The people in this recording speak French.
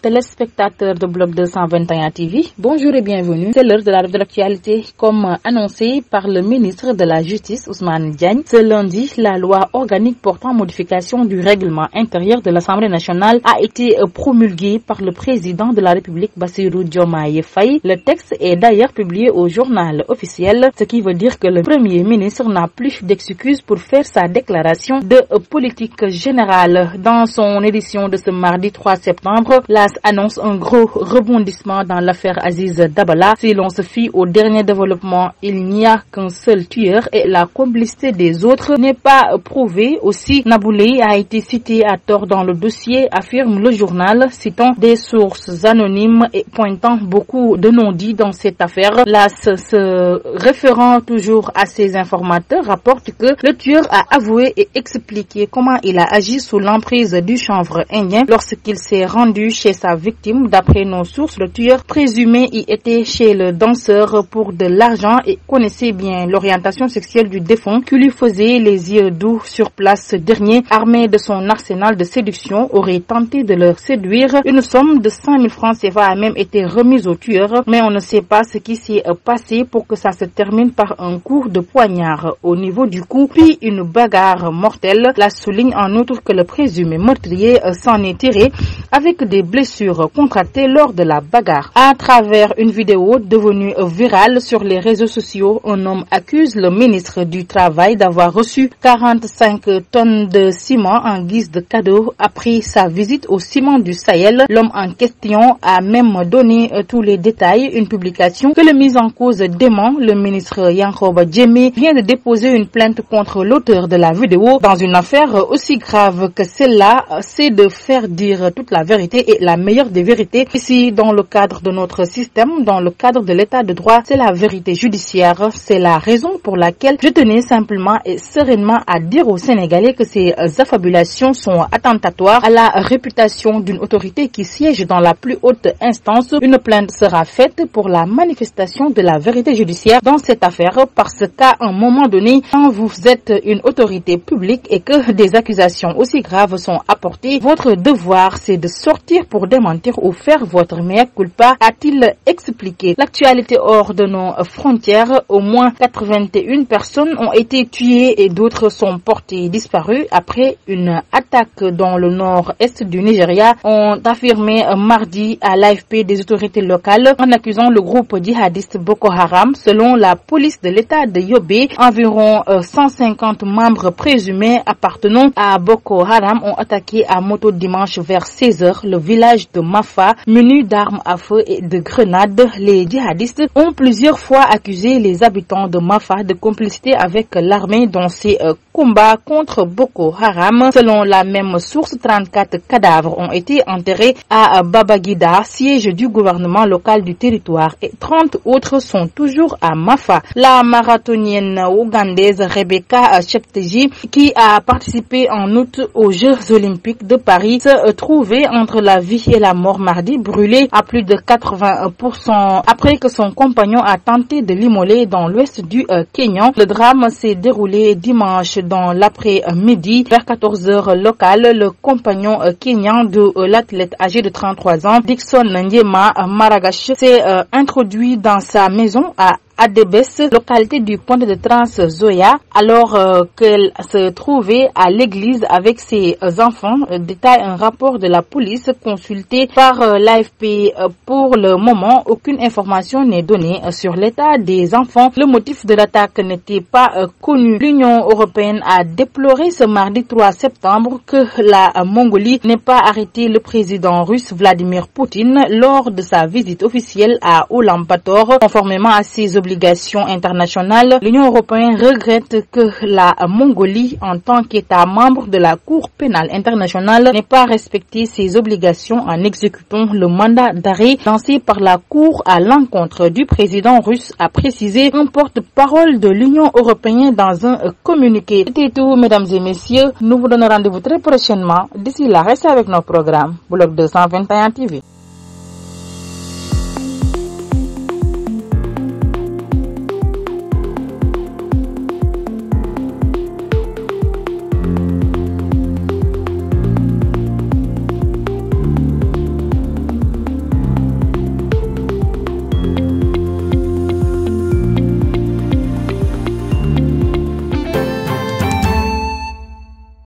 téléspectateurs de Bloc 221 TV, bonjour et bienvenue. C'est l'heure de la revue de l'actualité comme annoncé par le ministre de la Justice, Ousmane Diagne. Ce lundi, la loi organique portant modification du règlement intérieur de l'Assemblée nationale a été promulguée par le président de la République, Bassirou Diomaye Faye. Le texte est d'ailleurs publié au journal officiel, ce qui veut dire que le Premier ministre n'a plus d'excuses pour faire sa déclaration de politique générale. Dans son édition de ce mardi 3 septembre, l'AS annonce un gros rebondissement dans l'affaire Aziz Dabala. Si l'on se fie au dernier développement, il n'y a qu'un seul tueur et la complicité des autres n'est pas prouvée. Aussi, Naboulaye a été cité à tort dans le dossier, affirme le journal, citant des sources anonymes et pointant beaucoup de non-dits dans cette affaire. L'AS, se référant toujours à ses informateurs, rapporte que le tueur a avoué et expliqué comment il a agi sous l'emprise du chanvre indien lorsqu'il s'est rendu chez sa victime. D'après nos sources, le tueur présumé y était chez le danseur pour de l'argent et connaissait bien l'orientation sexuelle du défunt qui lui faisait les yeux doux sur place. Ce dernier, armé de son arsenal de séduction, aurait tenté de le séduire. Une somme de 100 000 francs CFA a même été remise au tueur, mais on ne sait pas ce qui s'est passé pour que ça se termine par un coup de poignard au niveau du cou, puis une bagarre mortelle. La souligne en outre que le présumé meurtrier s'en est tiré avec des blessures contractées lors de la bagarre. À travers une vidéo devenue virale sur les réseaux sociaux, un homme accuse le ministre du Travail d'avoir reçu 45 tonnes de ciment en guise de cadeau après sa visite au ciment du Sahel. L'homme en question a même donné tous les détails. Une publication que le mis en cause dément. Le ministre Yankhoba Diémé vient de déposer une plainte contre l'auteur de la vidéo. Dans une affaire aussi grave que celle-là, c'est de faire dire toute la vérité et la meilleure des vérités. Ici, dans le cadre de notre système, dans le cadre de l'état de droit, c'est la vérité judiciaire. C'est la raison pour laquelle je tenais simplement et sereinement à dire aux Sénégalais que ces affabulations sont attentatoires à la réputation d'une autorité qui siège dans la plus haute instance. Une plainte sera faite pour la manifestation de la vérité judiciaire dans cette affaire parce qu'à un moment donné, quand vous êtes une autorité publique et que des accusations aussi graves sont apportées, votre devoir c'est de sortir pour démentir ou faire votre mea culpa, a-t-il expliqué. L'actualité hors de nos frontières, au moins 81 personnes ont été tuées et d'autres sont portées disparues après une attaque dans le nord-est du Nigeria, ont affirmé mardi à l'AFP des autorités locales en accusant le groupe djihadiste Boko Haram. Selon la police de l'état de Yobe, environ 150 membres présumés appartenant à Boko Haram ont attaqué à moto dimanche vers 16h le village de Mafa, munis d'armes à feu et de grenades. Les djihadistes ont plusieurs fois accusé les habitants de Mafa de complicité avec l'armée dans ces combats contre Boko Haram. Selon la même source, 34 cadavres ont été enterrés à Babagida, siège du gouvernement local du territoire, et 30 autres sont toujours à Mafa. La marathonienne ougandaise Rebecca Cheptegei, qui a participé en août aux Jeux Olympiques de Paris, se trouvait entre la vie et la mort mardi, brûlée à plus de 80% après que son compagnon a tenté de l'immoler dans l'ouest du Kenya. Le drame s'est déroulé dimanche dans l'après-midi vers 14h locale. Le compagnon kenyan de l'athlète âgé de 33 ans, Dixon Njema Maragash, s'est introduit dans sa maison à Adebes, localité du point de Trans-Zoya, alors qu'elle se trouvait à l'église avec ses enfants, détaille un rapport de la police consulté par l'AFP. Pour le moment, aucune information n'est donnée sur l'état des enfants. Le motif de l'attaque n'était pas connu. L'Union européenne a déploré ce mardi 3 septembre que la Mongolie n'ait pas arrêté le président russe Vladimir Poutine lors de sa visite officielle à Ulaanbaatar. Conformément à ses obligations internationales, l'Union européenne regrette que la Mongolie, en tant qu'État membre de la Cour pénale internationale, n'ait pas respecté ses obligations en exécutant le mandat d'arrêt lancé par la Cour à l'encontre du président russe, a précisé un porte-parole de l'Union européenne dans un communiqué. C'était tout, mesdames et messieurs. Nous vous donnons rendez-vous très prochainement. D'ici là, restez avec nos programmes. Bloc 221 TV.